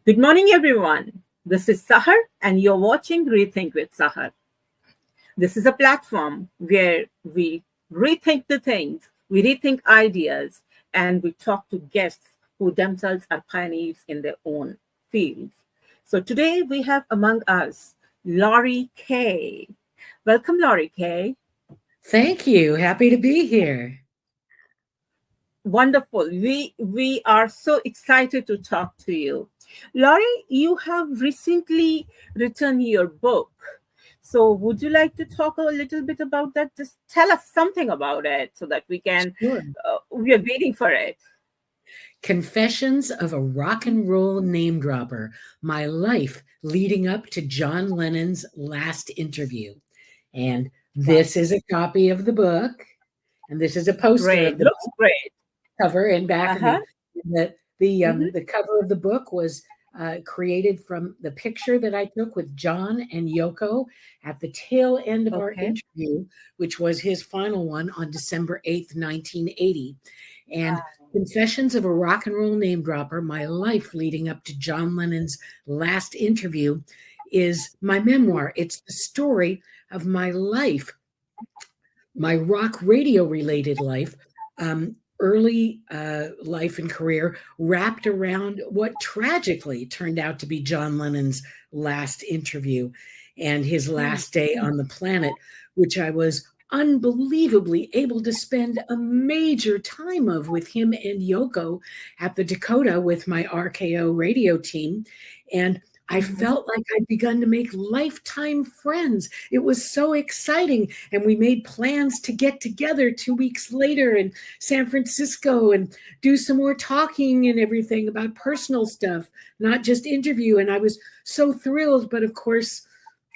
Good morning, everyone. This is Sahar, and you're watching Rethink with Sahar. This is a platform where we rethink the things, we rethink ideas, and we talk to guests who themselves are pioneers in their own fields. So today we have among us Laurie Kaye. Welcome, Laurie Kaye. Thank you. Happy to be here. Wonderful. We are so excited to talk to you. Laurie, you have recently written your book. So would you like to talk a little bit about that? Just tell us something about it so that Sure. we are waiting for it. Confessions of a Rock and Roll Name Dropper, My Life Leading Up to John Lennon's Last Interview. And Wow. this is a copy of the book. And this is a poster Great. of the Looks great. cover and back of Uh-huh. me. The Mm-hmm. cover of the book was created from the picture that I took with John and Yoko at the tail end of our Okay. interview, which was his final one on December 8th, 1980. And Wow. Confessions of a Rock and Roll Name Dropper, My Life Leading Up to John Lennon's Last Interview, is my memoir. It's the story of my life, my rock radio related life, early life and career, wrapped around what tragically turned out to be John Lennon's last interview and his last day on the planet, which I was unbelievably able to spend a major time of with him and Yoko at the Dakota with my RKO radio team. And I Mm-hmm. felt like I'd begun to make lifetime friends. It was so exciting. And we made plans to get together 2 weeks later in San Francisco and do some more talking and everything about personal stuff, not just interview. And I was so thrilled. But of course,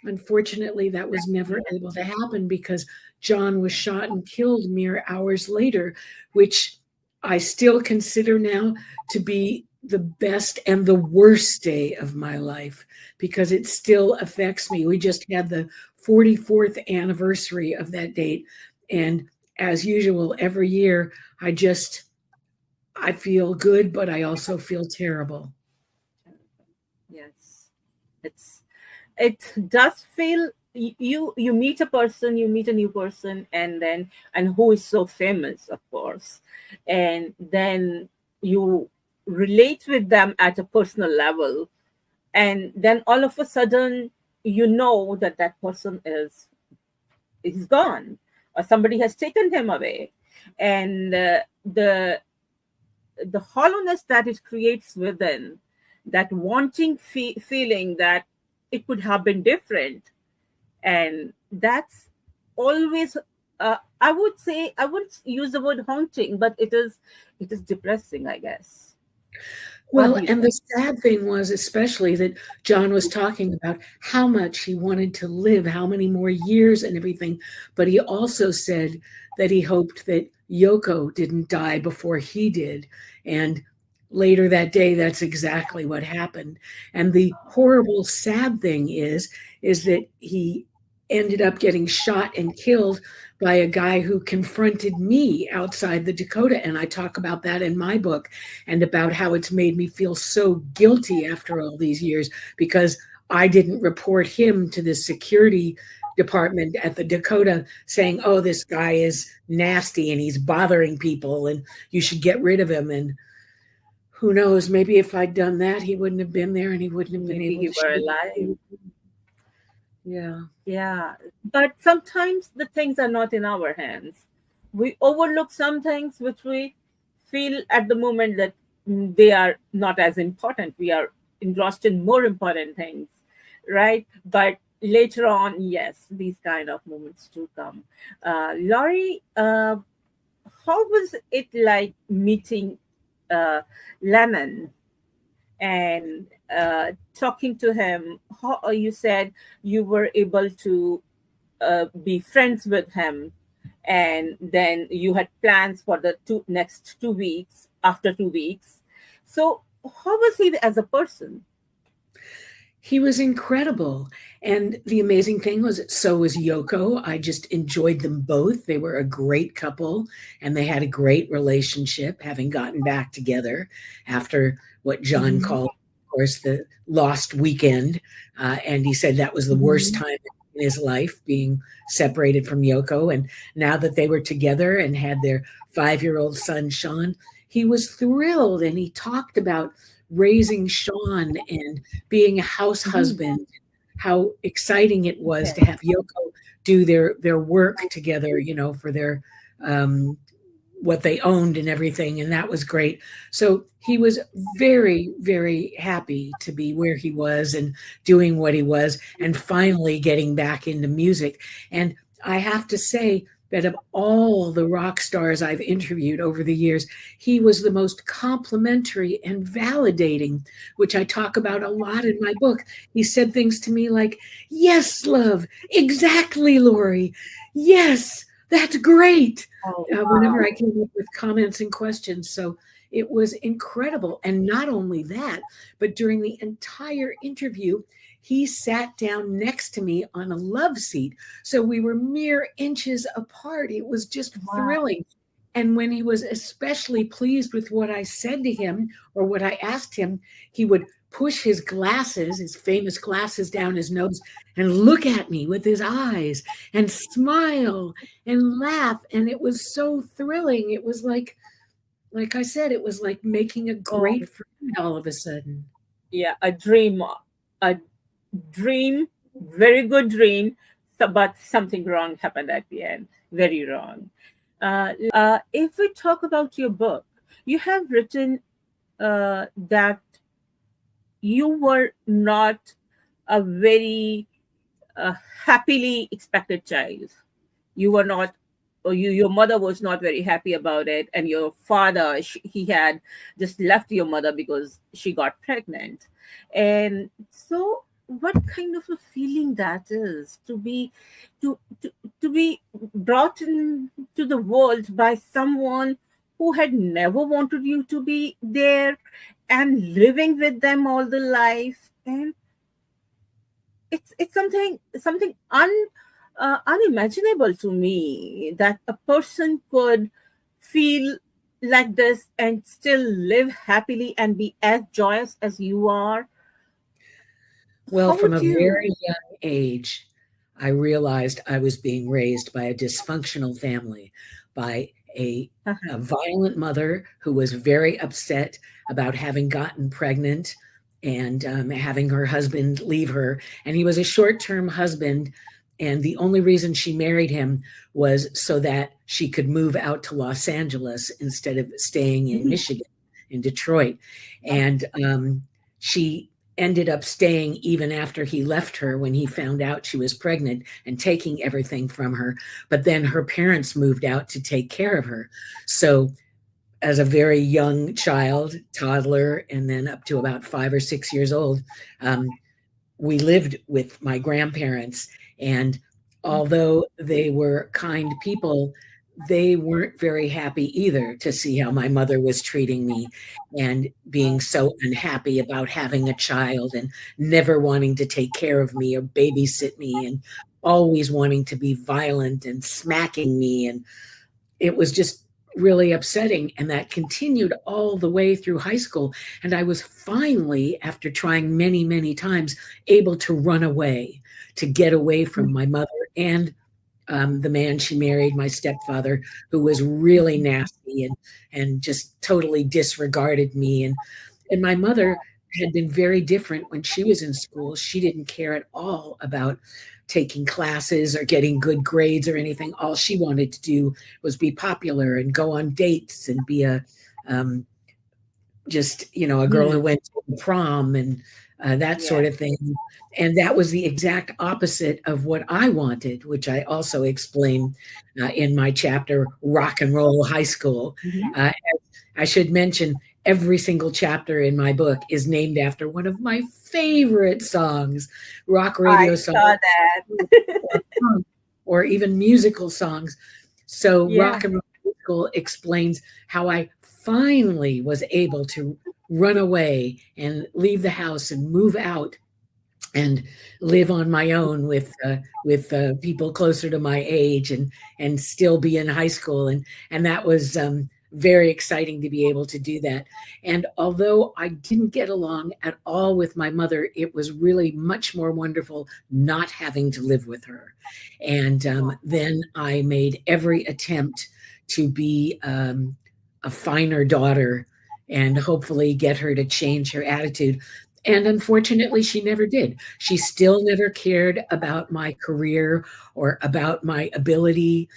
unfortunately, that was never able to happen because John was shot and killed mere hours later, which I still consider now to be the best and the worst day of my life because it still affects me. We just had the 44th anniversary of that date. And as usual, every year, I feel good, but I also feel terrible. Yes. It's it does feel you meet a person, you meet a new person, and who is so famous, of course, and then you relate with them at a personal level, and then all of a sudden you know that that person is gone, or somebody has taken him away, and the hollowness that it creates within, that wanting feeling that it could have been different, and that's always, I would say, I wouldn't use the word haunting, but it is depressing, I guess. What Well, do you and the think? sad thing was, especially that John was talking about how much he wanted to live, how many more years and everything. But he also said that he hoped that Yoko didn't die before he did. And later that day, that's exactly what happened. And the horrible, sad thing is that he ended up getting shot and killed by a guy who confronted me outside the Dakota. And I talk about that in my book and about how it's made me feel so guilty after all these years because I didn't report him to the security department at the Dakota saying, oh, this guy is nasty and he's bothering people and you should get rid of him. And who knows, maybe if I'd done that, he wouldn't have been there and he wouldn't have been Maybe able you to were share. alive. Yeah. Yeah, but sometimes the things are not in our hands. We overlook some things which we feel at the moment that they are not as important. We are engrossed in more important things, right? But later on, yes, these kind of moments do come. Laurie, how was it like meeting Lemon and talking to him? How you said you were able to be friends with him, and then you had plans for the next 2 weeks, after 2 weeks. So how was he as a person? He was incredible. And the amazing thing was, so was Yoko. I just enjoyed them both. They were a great couple and they had a great relationship, having gotten back together after what John Mhm. called course, the lost weekend. And he said that was the worst Mhm. time in his life, being separated from Yoko. And now that they were together and had their 5-year-old son, Sean, he was thrilled. And he talked about raising Sean and being a house Mhm. husband, how exciting it was to Yes. have Yoko do their work together, for their um, what they owned and everything, and that was great. So he was very, very happy to be where he was and doing what he was, and finally getting back into music. And I have to say that of all the rock stars I've interviewed over the years, he was the most complimentary and validating, which I talk about a lot in my book. He said things to me like, "Yes, love, exactly, Laurie. Yes, that's great." Oh, Whenever I wow. came up with comments and questions. So it was incredible. And not only that, but during the entire interview, he sat down next to me on a love seat. So we were mere inches apart. It was just Wow. thrilling. And when he was especially pleased with what I said to him or what I asked him, he would push his glasses, his famous glasses, down his nose and look at me with his eyes and smile and laugh. And it was so thrilling. It was like I said, it was like making a Oh, great friend all of a sudden. yeah, a dream, very good dream, but something wrong happened at the end. Very wrong. If we talk about your book, you have written that you were not a very uh, happily expected child. You were not, or your mother was not very happy about it, and your father, he had just left your mother because she got pregnant. And so what kind of a feeling that is to to be brought into the world by someone who had never wanted you to be there, and living with them all the life. And it's something unimaginable to me that a person could feel like this and still live happily and be as joyous as you are. Well, How from a would you? very young age, I realized I was being raised by a dysfunctional family, by a, Uh-huh. a violent mother who was very upset about having gotten pregnant and having her husband leave her. And he was a short term husband. And the only reason she married him was so that she could move out to Los Angeles instead of staying in Mhm. Michigan, in Detroit. And she ended up staying even after he left her when he found out she was pregnant and taking everything from her. But then her parents moved out to take care of her. So, as a very young child, toddler, and then up to about 5 or 6 years old, um, we lived with my grandparents. And although they were kind people, they weren't very happy either to see how my mother was treating me and being so unhappy about having a child and never wanting to take care of me or babysit me and always wanting to be violent and smacking me. And it was just really upsetting. And that continued all the way through high school. And I was finally, after trying many, many times, able to run away, to get away from my mother and the man she married, my stepfather, who was really nasty and just totally disregarded me. And my mother had been very different when she was in school. She didn't care at all about taking classes or getting good grades or anything. All she wanted to do was be popular and go on dates and be a um, just a girl who Hmm. went to prom and that sort Yeah. of thing. And that was the exact opposite of what I wanted, which I also explain in my chapter, Rock and Roll High School. Mhm. I should mention every single chapter in my book is named after one of my favorite songs, rock I radio songs, saw that. or punk, or even musical songs. So Yeah. Rock and Roll High School explains how I finally was able to run away and leave the house and move out and live on my own with people closer to my age and still be in high school. And that was very exciting to be able to do that. And although I didn't get along at all with my mother, it was really much more wonderful not having to live with her. And then I made every attempt to be a finer daughter and hopefully get her to change her attitude. And unfortunately, she never did. She still never cared about my career or about my ability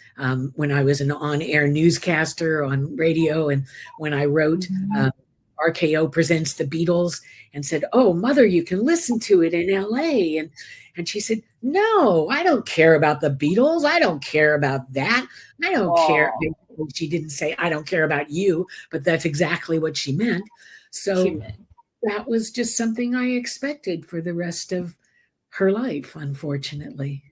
when I was an on air newscaster on radio and when I wrote Mhm. RKO Presents the Beatles and said, "Oh, mother, you can listen to it in LA." And she said, "No, I don't care about the Beatles. I don't care about that. I don't care." Oh, She didn't say, "I don't care about you," but that's exactly what she meant. she So meant. that was just something I expected for the rest of her life, unfortunately.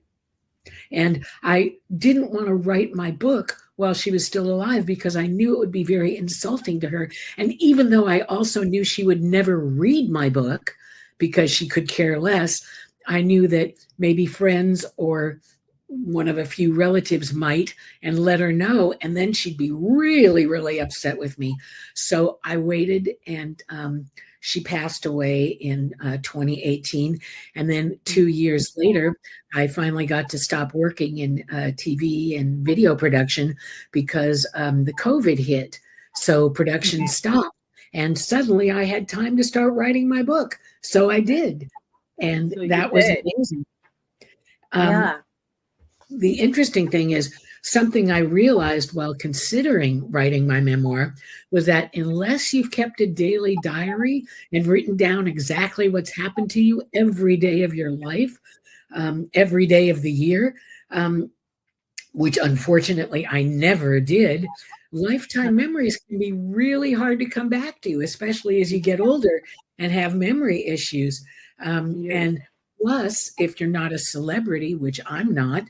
And I didn't want to write my book while she was still alive because I knew it would be very insulting to her. And even though I also knew she would never read my book because she could care less, I knew that maybe friends or one of a few relatives might and let her know. And then she'd be really, really upset with me. So I waited and she passed away in 2018. And then 2 years later, I finally got to stop working in TV and video production because the COVID hit. So production stopped. And suddenly I had time to start writing my book. So I did. And So you that was did. amazing. Um, Yeah. the interesting thing is something I realized while considering writing my memoir was that unless you've kept a daily diary and written down exactly what's happened to you every day of your life, every day of the year, um, which unfortunately I never did, lifetime memories can be really hard to come back to, especially as you get older and have memory issues. Yes. And plus, if you're not a celebrity, which I'm not,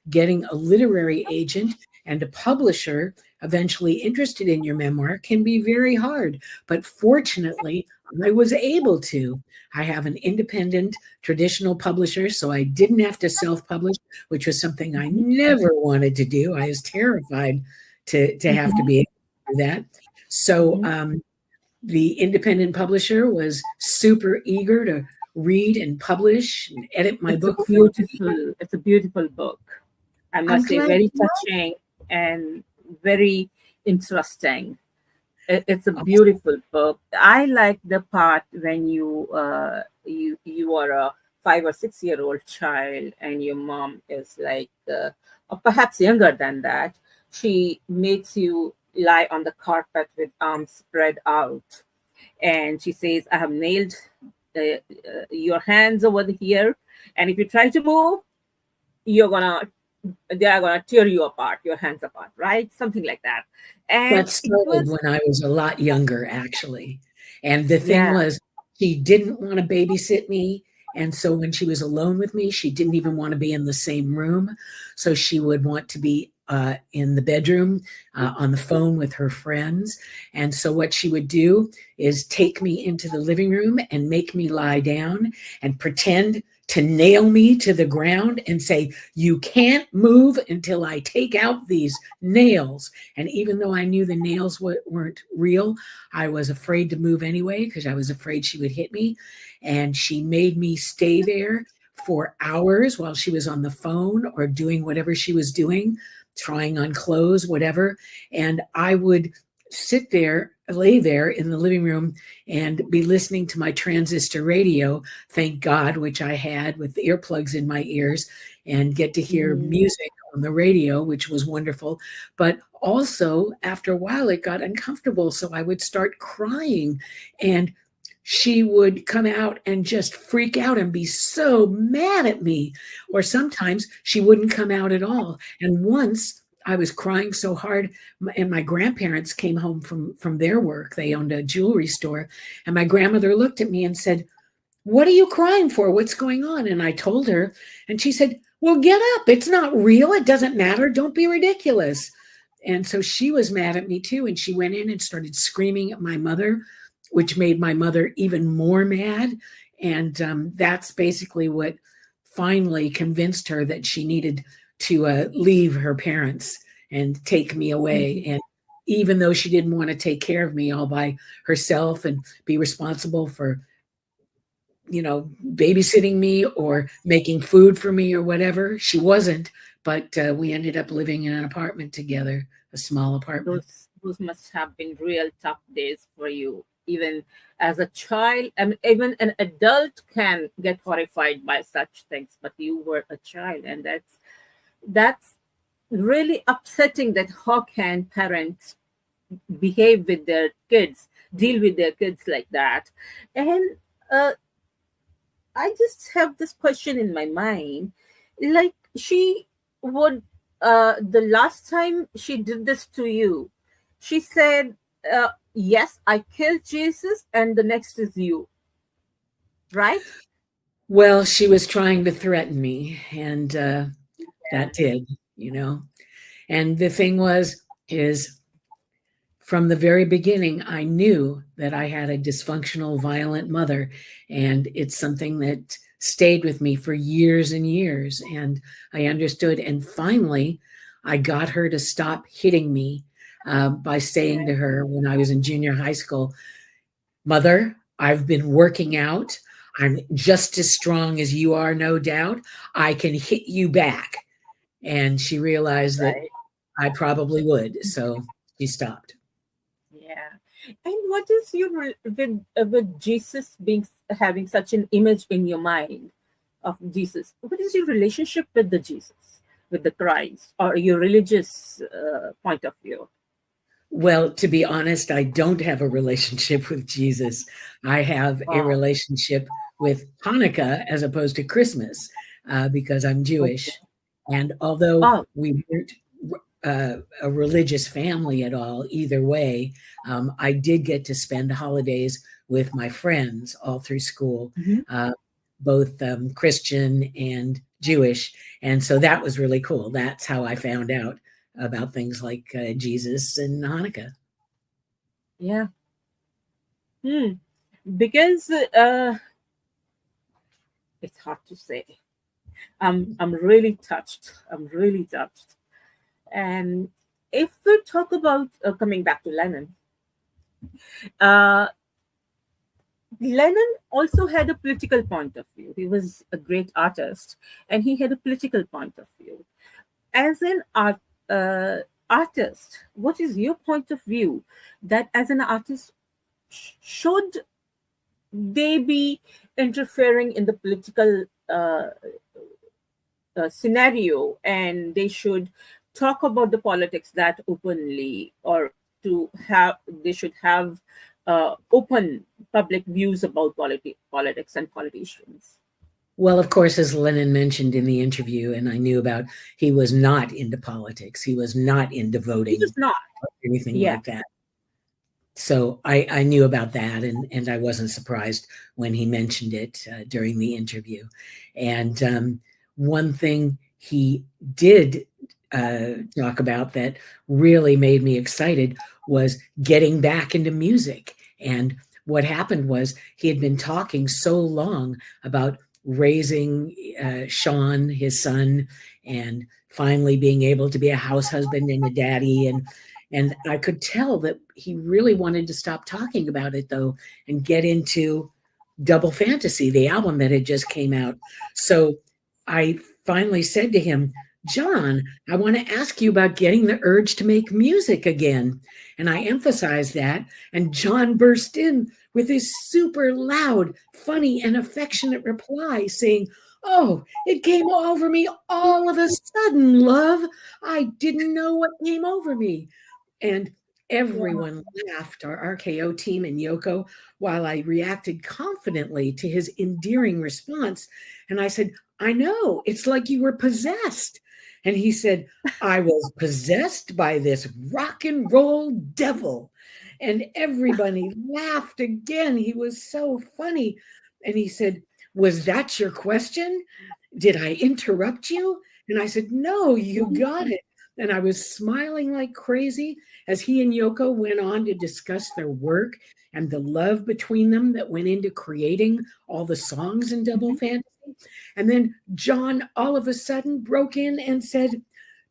getting a literary agent and a publisher eventually interested in your memoir can be very hard. But fortunately, I was able to. I have an independent traditional publisher, so I didn't have to self publish, which was something I Mhm. never wanted to do. I was terrified to have to Mhm. be able to do that. So Mhm. the independent publisher was super eager to read and publish and edit my book for me. It's a beautiful book. I I'm must say, glad very you touching and very interesting. It's a know. beautiful book. I like the part when you are a 5 or 6 year old child and your mom is like, or perhaps younger than that. She makes you lie on the carpet with arms spread out, and she says, "I have nailed your hands over here, and if you try to move, you're gonna they are gonna tear you apart, your hands apart, right?" Something like that. And That it started was, when I was a lot younger, actually. And the thing yeah. was, she didn't want to babysit me. And so when she was alone with me, she didn't even want to be in the same room. So she would want to be in the bedroom on the phone with her friends. And so what she would do is take me into the living room and make me lie down and pretend to nail me to the ground and say, "You can't move until I take out these nails." And even though I knew the nails weren't real, I was afraid to move anyway because I was afraid she would hit me. And she made me stay there for hours while she was on the phone or doing whatever she was doing, trying on clothes, whatever. And I would sit there, lay there in the living room and be listening to my transistor radio, thank God, which I had with earplugs in my ears, and get to hear Mhm. music on the radio, which was wonderful. But also, after a while, it got uncomfortable. So I would start crying, and she would come out and just freak out and be so mad at me. Or sometimes she wouldn't come out at all. And once I was crying so hard, and my grandparents came home from their work. They owned a jewelry store. And my grandmother looked at me and said, "What are you crying for? What's going on?" And I told her, and she said, "Well, get up. It's not real. It doesn't matter. Don't be ridiculous." And so she was mad at me too. And she went in and started screaming at my mother, which made my mother even more mad. And that's basically what finally convinced her that she needed to leave her parents and take me away. Mhm. And even though she didn't want to take care of me all by herself and be responsible for, babysitting me or making food for me or whatever. She wasn't, but we ended up living in an apartment together, a small apartment. Those must have been real tough days for you, even as a child. I mean, even an adult can get horrified by such things, but you were a child, and that's really upsetting. That how can parents behave with their kids, deal with their kids like that? And uh, I just have this question in my mind, like she would the last time she did this to you, she said, "Yes, I killed Jesus, and the next is you." Right? Well, she was trying to threaten me, and that did, you know. And the thing is from the very beginning, I knew that I had a dysfunctional, violent mother, and it's something that stayed with me for years and years. And I understood. And finally, I got her to stop hitting me by saying to her when I was in junior high school, "Mother, I've been working out. I'm just as strong as you are, no doubt. I can hit you back." And she realized that Right. I probably would. So she stopped. Yeah. And what is your with Jesus being having such an image in your mind of Jesus? What is your relationship with the Jesus, with the Christ, or your religious point of view? Well, to be honest, I don't have a relationship with Jesus. I have a Wow. relationship with Hanukkah as opposed to Christmas because I'm Okay. Jewish. And although Oh. we weren't a religious family at all, either way, I did get to spend holidays with my friends all through school, Mhm. uh, both Christian and Jewish. And so that was really cool. That's how I found out about things like Jesus and Hanukkah. Yeah. Hmm. Because it's hard to say. I'm really touched. I'm really touched. And if we talk about coming back to Lennon, uh, Lennon also had a political point of view. He was a great artist, and he had a political point of view. As an uh, artist, what is your point of view? That as an artist, should they be interfering in the political scenario, and they should talk about the politics that openly, or to have they should have open public views about politics and politicians? Well, of course, as Lennon mentioned in the interview, and I knew about, he was not into politics. He was not into He was voting not. or anything Yeah. like that. So I knew about that, and I wasn't surprised when he mentioned it during the interview. And one thing he did talk about that really made me excited was getting back into music. And what happened was he had been talking so long about raising Sean, his son, and finally being able to be a house husband and a daddy, and I could tell that he really wanted to stop talking about it though and get into Double Fantasy, the album that had just came out. So I finally said to him, "John, I want to ask you about getting the urge to make music again." And I emphasized that. And John burst in with his super loud, funny, and affectionate reply saying, "Oh, it came over me all of a sudden, love. I didn't know what came over me." And Yeah. everyone laughed, our RKO team and Yoko, while I reacted confidently to his endearing response. And I said, "I know, it's like you were possessed." And he said, "I was possessed by this rock and roll devil." And everybody laughed again. He was so funny. And he said, "Was that your question? Did I interrupt you?" And I said, "No, you got it." And I was smiling like crazy as he and Yoko went on to discuss their work and the love between them that went into creating all the songs in Double Mhm. Fantasy. And then John all of a sudden broke in and said,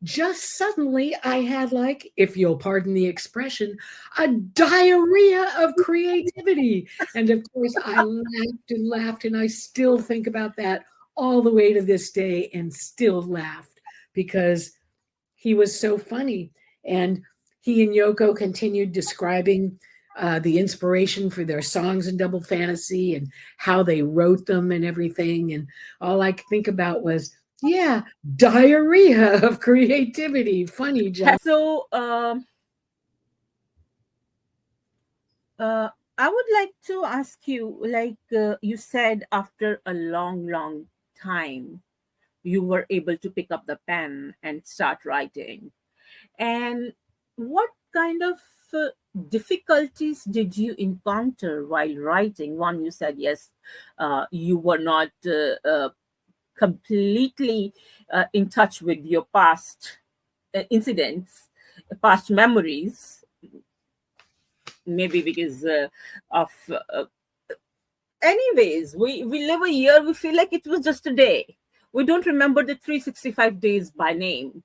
just suddenly I had, like, if you'll pardon the expression, a diarrhea of creativity. And of course, I laughed and laughed, and I still think about that all the way to this day and still laughed because he was so funny. And he and Yoko continued describing the inspiration for their songs in Double Fantasy and how they wrote them and everything. And all I could think about was, yeah, diarrhea of creativity. Funny, John. So, uh, I would like to ask you, like you said, after a long, long time, you were able to pick up the pen and start writing. And what kind of difficulties did you encounter while writing? One, you said yes, you were not completely in touch with your past incidents, past memories, maybe because of. Anyways, we live a year, we feel like it was just a day. We don't remember the 365 days by name,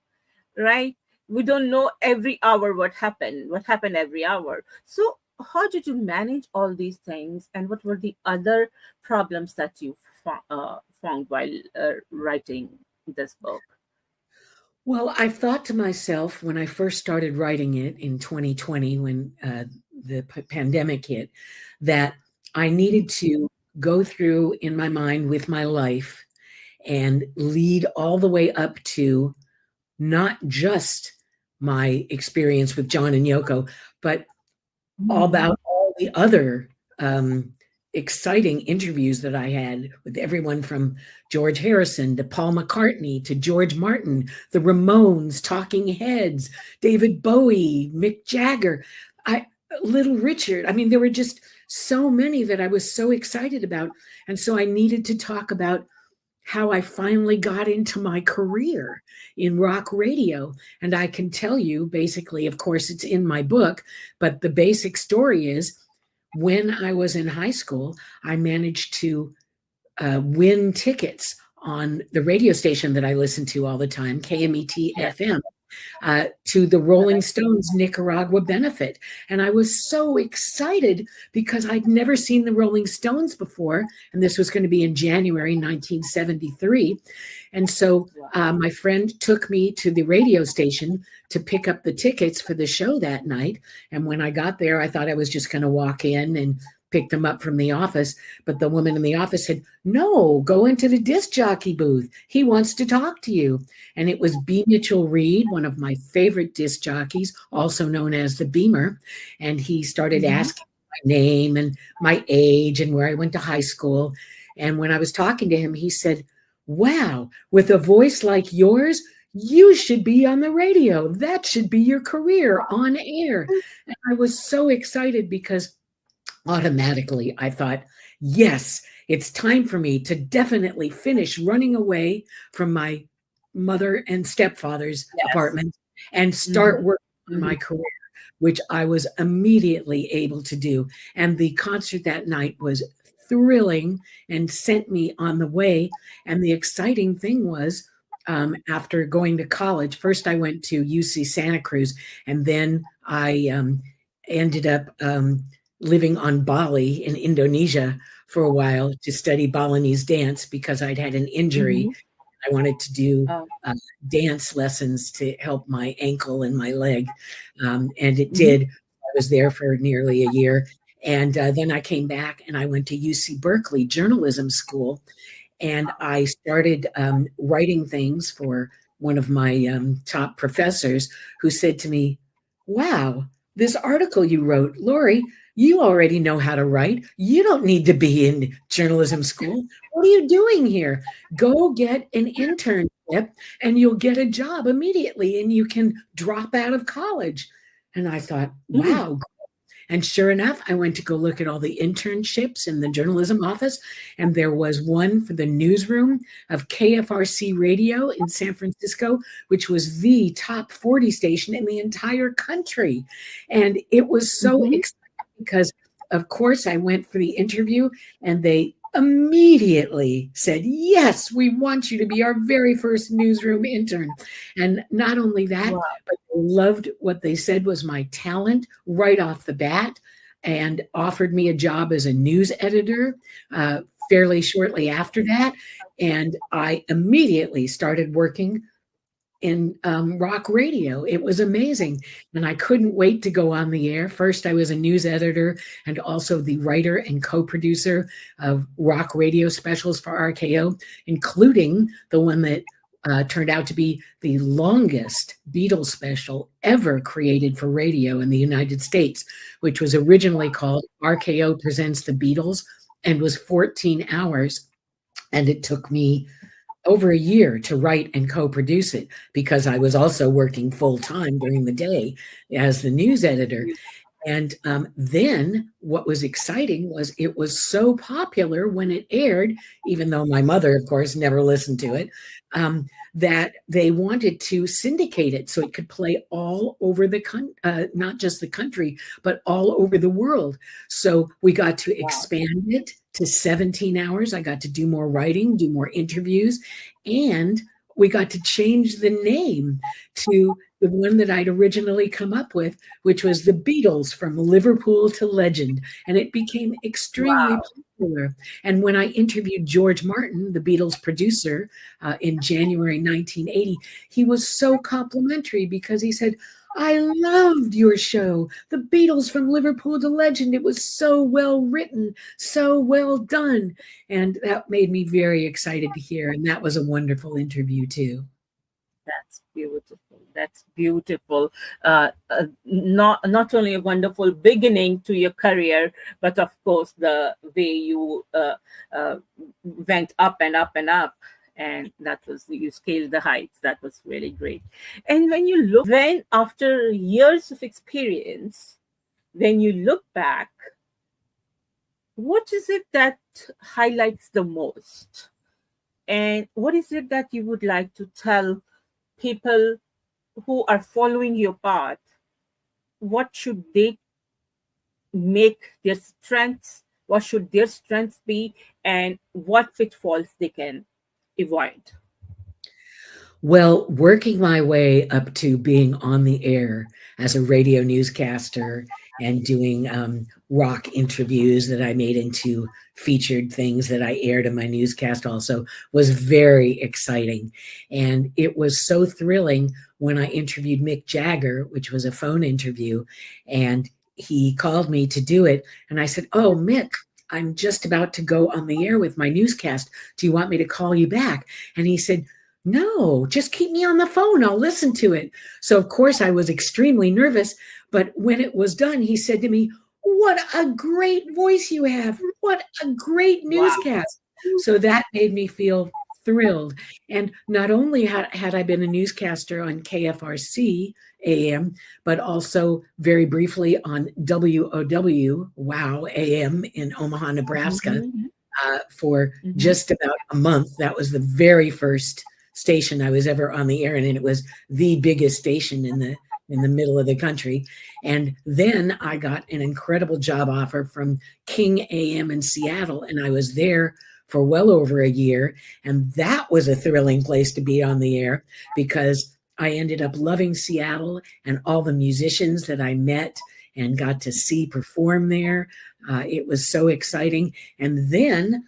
right? We don't know every hour what happened every hour. So how did you manage all these things, and what were the other problems that you found while writing this book? Well, I thought to myself when I first started writing it in 2020, when the pandemic hit, that I needed to go through in my mind with my life and lead all the way up to not just my experience with John and Yoko, but all Mhm. about all the other exciting interviews that I had with everyone from George Harrison to Paul McCartney to George Martin, the Ramones, Talking Heads, David Bowie, Mick Jagger, I Little Richard. I mean, there were just so many that I was so excited about. And so I needed to talk about how I finally got into my career in rock radio. And I can tell you basically, of course, it's in my book, but the basic story is when I was in high school, I managed to win tickets on the radio station that I listened to all the time, KMET Yes. FM, to the Rolling Stones Nicaragua benefit. And I was so excited because I'd never seen the Rolling Stones before. And this was going to be in January 1973. And so my friend took me to the radio station to pick up the tickets for the show that night. And when I got there, I thought I was just going to walk in and pick them up from the office. But the woman in the office said, "No, go into the disc jockey booth. He wants to talk to you." And it was B. Mitchell Reed, one of my favorite disc jockeys, also known as the Beamer. And he started Mhm. asking my name and my age and where I went to high school. And when I was talking to him, he said, "Wow, with a voice like yours, you should be on the radio. That should be your career on air." And I was so excited because automatically I thought, yes, it's time for me to definitely finish running away from my mother and stepfather's Yes. apartment and start Mhm. working on my Mhm. career, which I was immediately able to do. And the concert that night was thrilling and sent me on the way. And the exciting thing was, after going to college, first I went to UC Santa Cruz, and then I ended up living on Bali in Indonesia for a while to study Balinese dance because I'd had an injury. Mhm. I wanted to do Oh. uh, dance lessons to help my ankle and my leg. And it Mhm. did. I was there for nearly a year. And then I came back and I went to UC Berkeley Journalism School, and I started writing things for one of my top professors, who said to me, "Wow, this article you wrote, Laurie, you already know how to write. You don't need to be in journalism school. What are you doing here? Go get an internship and you'll get a job immediately and you can drop out of college." And I thought, Mhm. wow. And sure enough, I went to go look at all the internships in the journalism office, and there was one for the newsroom of KFRC Radio in San Francisco, which was the top 40 station in the entire country. And it was so Mhm. exciting because, of course, I went for the interview, and they immediately said, yes, we want you to be our very first newsroom intern. And not only that, Wow. but they loved what they said was my talent right off the bat and offered me a job as a news editor uh, fairly shortly after that. And I immediately started working in rock radio. It was amazing. And I couldn't wait to go on the air. First, I was a news editor and also the writer and co producer of rock radio specials for RKO, including the one that turned out to be the longest Beatles special ever created for radio in the United States, which was originally called RKO Presents the Beatles and was 14 hours. And it took me over a year to write and co-produce it because I was also working full time during the day as the news editor. And then what was exciting was it was so popular when it aired, even though my mother, of course, never listened to it, that they wanted to syndicate it so it could play all over the not just the country, but all over the world. So we got to Wow. expand it to 17 hours. I got to do more writing, do more interviews, and we got to change the name to the one that I'd originally come up with, which was the Beatles from Liverpool to Legend. And it became extremely Wow. popular. And when I interviewed George Martin, the Beatles producer, in January 1980, he was so complimentary because he said, I loved your show, The Beatles from Liverpool to Legend. It was so well written, so well done. And that made me very excited to hear. And that was a wonderful interview, too. That's beautiful. That's beautiful. Not only a wonderful beginning to your career, but of course the way you went up and up and up, and that was you scaled the heights. That was really great. And when you look, when after years of experience, when you look back, what is it that highlights the most? And what is it that you would like to tell people who are following your path? What should they make their strengths? What should their strengths be? And what pitfalls they can avoid? Well, working my way up to being on the air as a radio newscaster and doing rock interviews that I made into featured things that I aired in my newscast also was very exciting. And it was so thrilling when I interviewed Mick Jagger, which was a phone interview, and he called me to do it. And I said, oh, Mick, I'm just about to go on the air with my newscast. Do you want me to call you back? And he said, no, just keep me on the phone. I'll listen to it. So, of course, I was extremely nervous. But when it was done, he said to me, what a great voice you have. What a great Wow. newscast. So that made me feel thrilled. And not only had I been a newscaster on KFRC AM, but also very briefly on WOW, Wow AM in Omaha, Nebraska, Mhm, for mhm. just about a month. That was the very first station I was ever on the air in, and it was the biggest station in the middle of the country. And then I got an incredible job offer from King AM in Seattle, and I was there for well over a year. And that was a thrilling place to be on the air because I ended up loving Seattle and all the musicians that I met and got to see perform there. It was so exciting. And then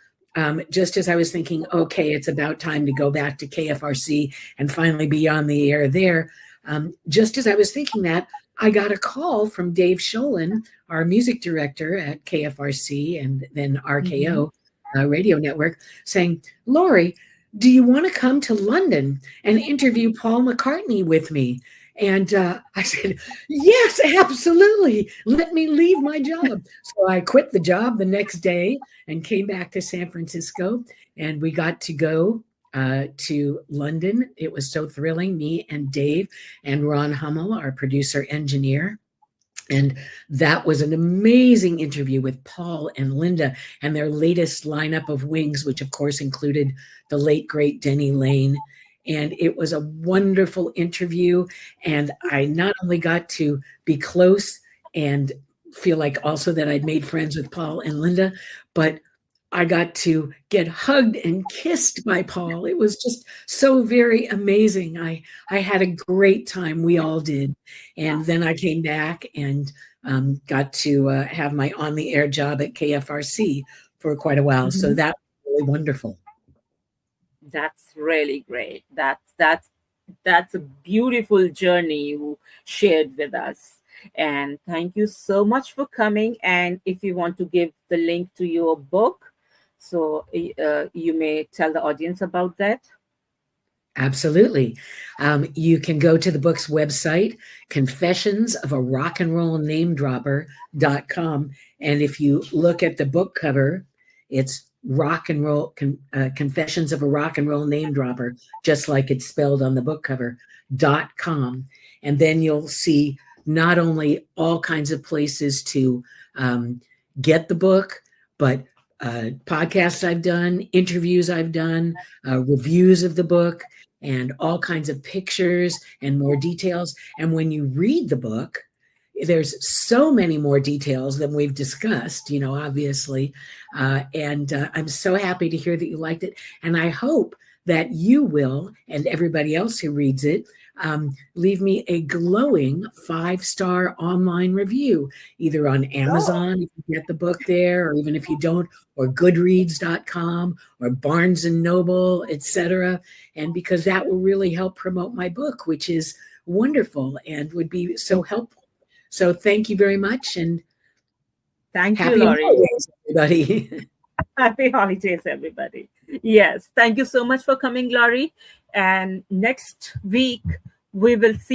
just as I was thinking, okay, it's about time to go back to KFRC and finally be on the air there, just as I was thinking that, I got a call from Dave Sholin, our music director at KFRC and then Mhm. RKO Radio Network, saying, Laurie, do you want to come to London and interview Paul McCartney with me? And I said, yes, absolutely. Let me leave my job. So I quit the job the next day and came back to San Francisco, and we got to go to London. It was so thrilling, me and Dave and Ron Hummel, our producer engineer. And that was an amazing interview with Paul and Linda and their latest lineup of wings, which of course included the late, great Denny Lane. And it was a wonderful interview. And I not only got to be close and feel like also that I'd made friends with Paul and Linda, but I got to get hugged and kissed by Paul. It was just so very amazing. I had a great time. We all did. And then I came back and got to have my on the air job at KFRC for quite a while. So Mhm. that was really wonderful. That's really great. That's a beautiful journey you shared with us. And thank you so much for coming. And if you want to give the link to your book, so you may tell the audience about that. Absolutely. You can go to the book's website, confessions of a rock and roll name dropper.com. And if you look at the book cover, it's rock and roll, confessions of a rock and roll name dropper, just like it's spelled on the book cover.com. And then you'll see not only all kinds of places to get the book, but podcasts I've done, interviews I've done, reviews of the book, and all kinds of pictures and more details. And when you read the book, there's so many more details than we've discussed, obviously. And I'm so happy to hear that you liked it. And I hope that you will, and everybody else who reads it, leave me a glowing 5-star online review, either on Amazon, if you get the book there, or even if you don't, or goodreads.com, or Barnes and Noble, etc. And because that will really help promote my book, which is wonderful and would be so helpful. So thank you very much, and Thank you, happy Laurie. holidays, everybody. Happy holidays, everybody. Yes, thank you so much for coming, Laurie. And next week, we will see